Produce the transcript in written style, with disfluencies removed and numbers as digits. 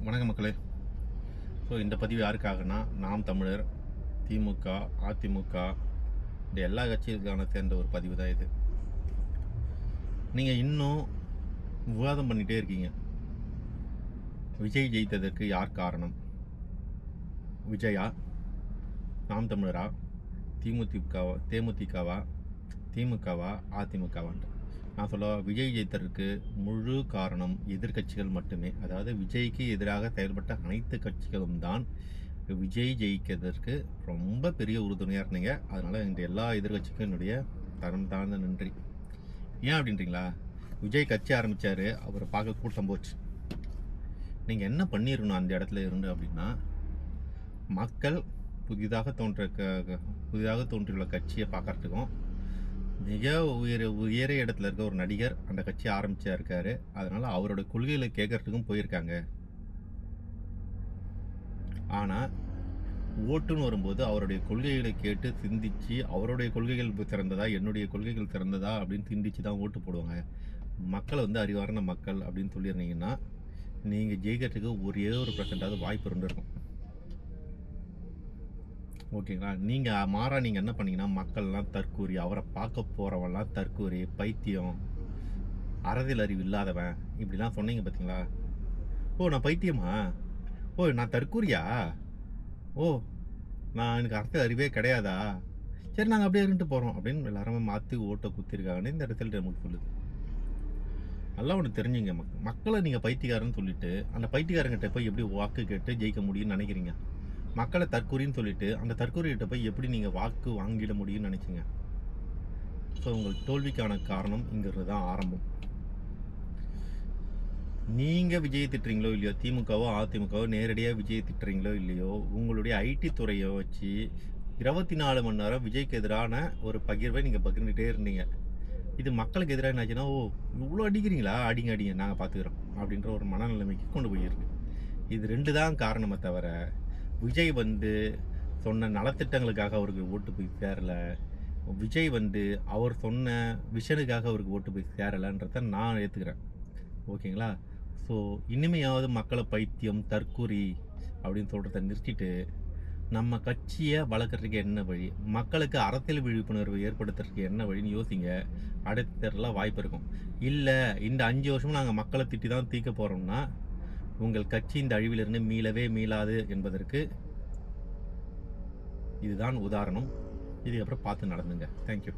வணக்கம் மக்களே. ஸோ இந்த பதிவு யாருக்காகனா, நாம் தமிழர், திமுக, அதிமுக இந்த எல்லா கட்சிகளுக்கான சேர்ந்த ஒரு பதிவு தான் இது. நீங்கள் இன்னும் விவாதம் பண்ணிகிட்டே இருக்கீங்க. விஜய் ஜெயித்ததற்கு யார் காரணம்? விஜயா, நாம் தமிழரா, தேமுதிகவா, திமுகவா, அதிமுகவான்ட்டு நான் சொல்ல, விஜய் ஜெயித்ததற்கு முழு காரணம் எதிர்கட்சிகள் மட்டுமே. அதாவது விஜய்க்கு எதிராக செயல்பட்ட அனைத்து கட்சிகளும் தான் விஜய் ஜெயிக்கிறதுக்கு ரொம்ப பெரிய உறுதுணையாக இருந்தீங்க. அதனால் இந்த எல்லா எதிர்கட்சிக்கும் என்னுடைய தரம் தாழ்ந்த நன்றி. ஏன் அப்படின்றீங்களா? விஜய் கட்சி ஆரம்பித்தார், அவரை பார்க்க கூட்டம் போச்சு. நீங்கள் என்ன பண்ணிடணும் அந்த இடத்துல இருந்து அப்படின்னா, மக்கள் புதிதாக தோன்றியுள்ள கட்சியை பார்க்கறதுக்கும், மிக உயர இடத்துல இருக்க ஒரு நடிகர் அந்த கட்சி ஆரம்பிச்சா இருக்காரு. அதனால அவரோட கொள்கைகளை கேட்கறதுக்கும் போயிருக்காங்க. ஆனால் ஓட்டுன்னு வரும்போது அவருடைய கொள்கைகளை கேட்டு சிந்திச்சு, அவருடைய கொள்கைகள் சிறந்ததா, என்னுடைய கொள்கைகள் சிறந்ததா அப்படின்னு சிந்திச்சு தான் ஓட்டு போடுவாங்க. மக்கள் அறிவார்ந்த மக்கள் அப்படின்னு சொல்லியிருந்தீங்கன்னா, நீங்கள் ஜெயிக்கிறதுக்கு ஒரே ஒரு % வாய்ப்பு இருந்திருக்கும். ஓகேங்களா? நீங்கள் என்ன பண்ணீங்கன்னா, மக்கள்லாம் தற்கூரி, அவரை பார்க்க போகிறவன்லாம் தற்கூரி, பைத்தியம், அறதில் அறிவு இல்லாதவன் இப்படிலாம் சொன்னீங்க பார்த்தீங்களா? ஓ, நான் பைத்தியமா? ஓ, நான் தற்கூரியா? ஓ, எனக்கு அரசியல் அறிவே கிடையாதா? சரி, நாங்கள் அப்படியே இருந்துட்டு போகிறோம் அப்படின்னு எல்லாருமே மாற்றி ஓட்டை குத்திருக்காங்கன்னு இந்த ரிசல்ட் நமக்கு சொல்லுது. நல்லா ஒன்று தெரிஞ்சுங்க, மக்களை நீங்கள் பைத்தியக்காரன்னு சொல்லிட்டு அந்த பைத்தியக்காரங்கிட்ட போய் எப்படி வாக்கு கேட்டு ஜெயிக்க முடியும்னு நினைக்கிறீங்க? மக்களை தற்கூரின்னு சொல்லிட்டு அந்த தற்கூரிகிட்ட போய் எப்படி நீங்கள் வாக்கு வாங்கிட முடியும்னு நினச்சிங்க? ஸோ உங்கள் தோல்விக்கான காரணம் இங்கிறது தான் ஆரம்பம். நீங்கள் விஜயை திட்டுறீங்களோ இல்லையோ, திமுகவோ அதிமுகவோ நேரடியாக விஜயை திட்டுறீங்களோ இல்லையோ, உங்களுடைய ஐடி துறையை வச்சு 24 மணி நேரம் விஜய்க்கு எதிரான ஒரு பகிர்வை நீங்கள் பகிர்ந்துகிட்டே இருந்தீங்க. இது மக்களுக்கு எதிராக என்னாச்சுன்னா, ஓ, இவ்வளோ அடிக்கிறீங்களா, அடிங்க நாங்கள் பார்த்துக்கிறோம் அப்படின்ற ஒரு மனநிலைமைக்கு கொண்டு போயிருக்கு. இது 2 தான் காரணமே தவிர, விஜய் சொன்ன நலத்திட்டங்களுக்காக அவருக்கு ஓட்டு போய் சேரலை, விஜய் அவர் சொன்ன விஷனுக்காக அவருக்கு ஓட்டு போய் சேரலைன்றத நான் ஏற்றுக்கிறேன். ஓகேங்களா? ஸோ இனிமையாவது மக்களை பைத்தியம், தற்கூரி அப்படின்னு சொல்கிறத நிறுத்திட்டு, நம்ம கட்சியை வளர்க்குறதுக்கு என்ன வழி, மக்களுக்கு அரசியல் விழிப்புணர்வு ஏற்படுத்துறதுக்கு என்ன வழின்னு யோசிங்க. அடுத்த தேர்தலில் வாய்ப்பு இருக்கும். இல்லை, இந்த 5 வருஷமும் நாங்கள் மக்களை திட்டி தான் தீர்க்க போகிறோம்னா, உங்கள் கட்சி இந்த அழிவிலிருந்து மீளவே மீளாது என்பதற்கு இதுதான் உதாரணம். இதுக்கப்புறம் பார்த்து நடந்துங்க. தேங்க்யூ.